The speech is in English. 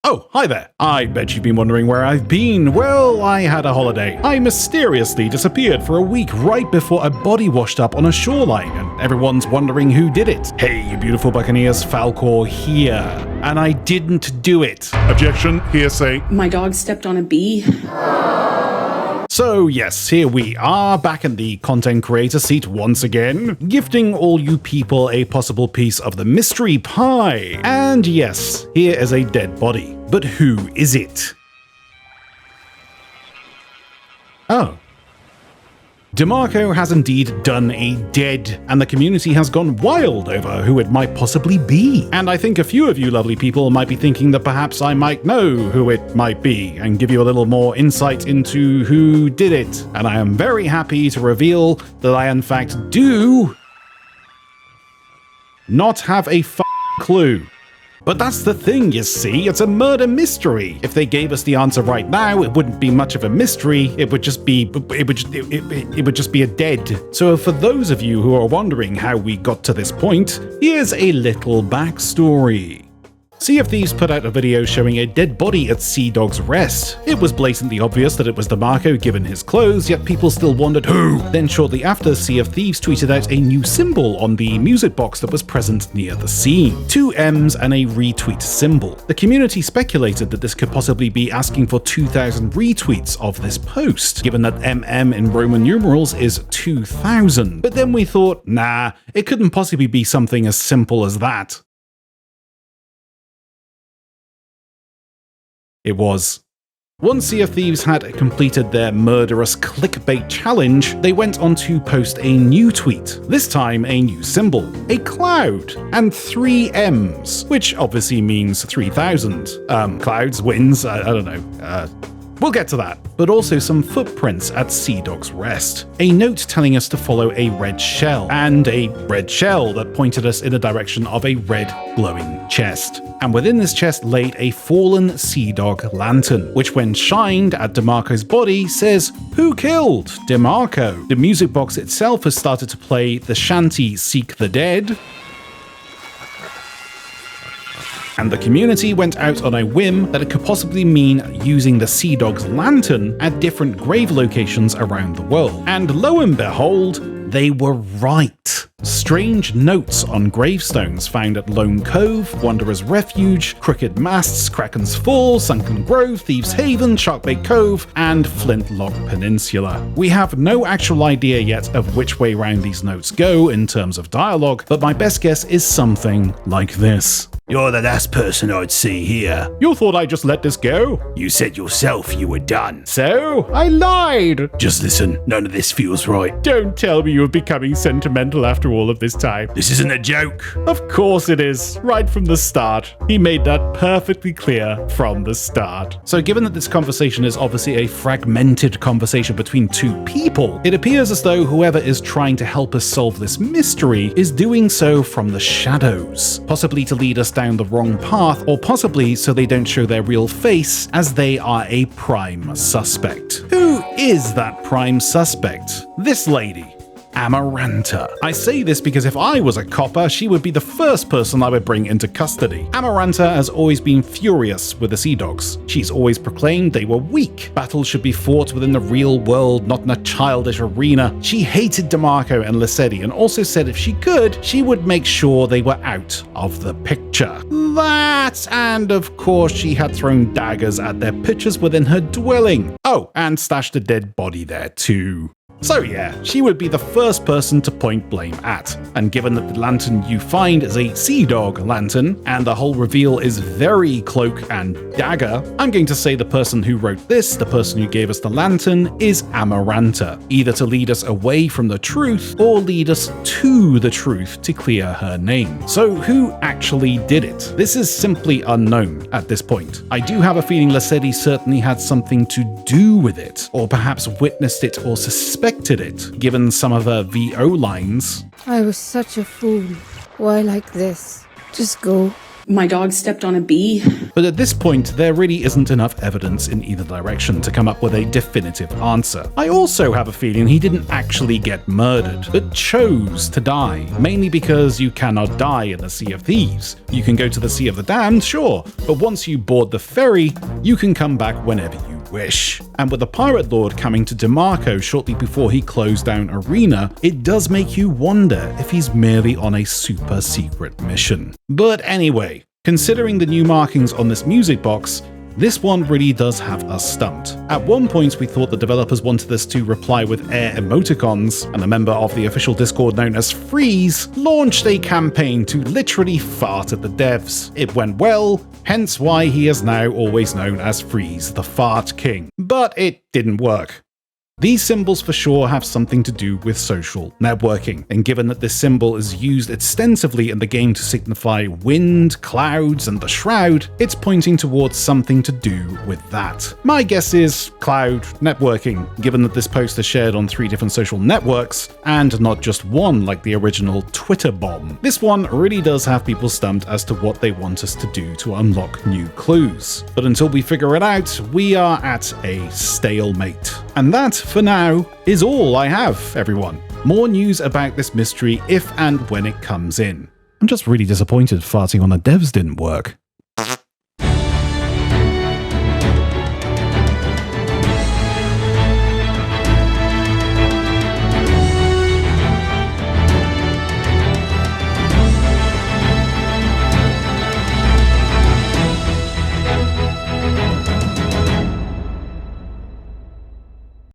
Oh, hi there. I bet you've been wondering where I've been. Well, I had a holiday. I mysteriously disappeared for a week right before a body washed up on a shoreline, and everyone's wondering who did it. Hey, you beautiful buccaneers, Falcore here. And I didn't do it. Objection, hearsay. My dog stepped on a bee. So yes, here we are, back in the content creator seat once again, gifting all you people a possible piece of the mystery pie. And yes, here is a dead body. But who is it? Oh. DeMarco has indeed done a dead, and the community has gone wild over who it might possibly be. And I think a few of you lovely people might be thinking that perhaps I might know who it might be and give you a little more insight into who did it. And I am very happy to reveal that I in fact do not have a clue. But that's the thing, you see, it's a murder mystery. If they gave us the answer right now, it wouldn't be much of a mystery. It would just be a dead. So for those of you who are wondering how we got to this point, here's a little backstory. Sea of Thieves put out a video showing a dead body at Sea Dog's Rest. It was blatantly obvious that it was DeMarco given his clothes, yet people still wondered who. Then shortly after, Sea of Thieves tweeted out a new symbol on the music box that was present near the scene. 2 M's and a retweet symbol. The community speculated that this could possibly be asking for 2,000 retweets of this post, given that MM in Roman numerals is 2,000. But then we thought, nah, it couldn't possibly be something as simple as that. It was. Once Sea of Thieves had completed their murderous clickbait challenge, they went on to post a new tweet, this time a new symbol, a cloud, and 3 M's, which obviously means 3,000. Clouds, winds, I don't know. We'll get to that. But also some footprints at Sea Dog's Rest. A note telling us to follow a red shell, and a red shell that pointed us in the direction of a red glowing chest. And within this chest laid a fallen Sea Dog lantern, which when shined at DeMarco's body says, "Who killed DeMarco?" The music box itself has started to play the shanty Seek the Dead, and the community went out on a whim that it could possibly mean using the Sea Dog's lantern at different grave locations around the world. And lo and behold, they were right. Strange notes on gravestones found at Lone Cove, Wanderer's Refuge, Crooked Masts, Kraken's Fall, Sunken Grove, Thieves Haven, Sharkbait Cove, and Flintlock Peninsula. We have no actual idea yet of which way round these notes go in terms of dialogue, but my best guess is something like this. "You're the last person I'd see here. You thought I'd just let this go? You said yourself you were done. So? I lied! Just listen, none of this feels right. Don't tell me you're becoming sentimental after all of this time. This isn't a joke." Of course it is, right from the start. He made that perfectly clear from the start. So given that this conversation is obviously a fragmented conversation between 2 people, it appears as though whoever is trying to help us solve this mystery is doing so from the shadows, possibly to lead us down the wrong path, or possibly so they don't show their real face, as they are a prime suspect. Who is that prime suspect? This lady. Amaranta. I say this because if I was a copper, she would be the first person I would bring into custody. Amaranta has always been furious with the Sea Dogs. She's always proclaimed they were weak. Battles should be fought within the real world, not in a childish arena. She hated DeMarco and Lissetti, and also said if she could, she would make sure they were out of the picture. That, and of course she had thrown daggers at their pictures within her dwelling. Oh, and stashed a dead body there too. So yeah, she would be the first person to point blame at. And given that the lantern you find is a Sea Dog lantern, and the whole reveal is very cloak and dagger, I'm going to say the person who wrote this, the person who gave us the lantern, is Amaranta, either to lead us away from the truth, or lead us to the truth to clear her name. So who actually did it? This is simply unknown at this point. I do have a feeling Lissetti certainly had something to do with it, or perhaps witnessed it or suspected it, given some of her VO lines. "I was such a fool. Why like this? Just go. My dog stepped on a bee. But at this point, there really isn't enough evidence in either direction to come up with a definitive answer. I also have a feeling he didn't actually get murdered, but chose to die, mainly because you cannot die in the Sea of Thieves. You can go to the Sea of the Damned, sure, but once you board the ferry, you can come back whenever you wish. And with the Pirate Lord coming to DeMarco shortly before he closed down Arena, it does make you wonder if he's merely on a super secret mission. But anyway, considering the new markings on this music box, this one really does have us stumped. At one point, we thought the developers wanted us to reply with air emoticons, and a member of the official Discord known as Freeze launched a campaign to literally fart at the devs. It went well, hence why he is now always known as Freeze, the Fart King. But it didn't work. These symbols for sure have something to do with social networking, and given that this symbol is used extensively in the game to signify wind, clouds, and the shroud, it's pointing towards something to do with that. My guess is cloud networking, given that this post is shared on 3 different social networks, and not just one like the original Twitter bomb. This one really does have people stumped as to what they want us to do to unlock new clues. But until we figure it out, we are at a stalemate. And that, for now, is all I have, everyone. More news about this mystery if and when it comes in. I'm just really disappointed farting on the devs didn't work.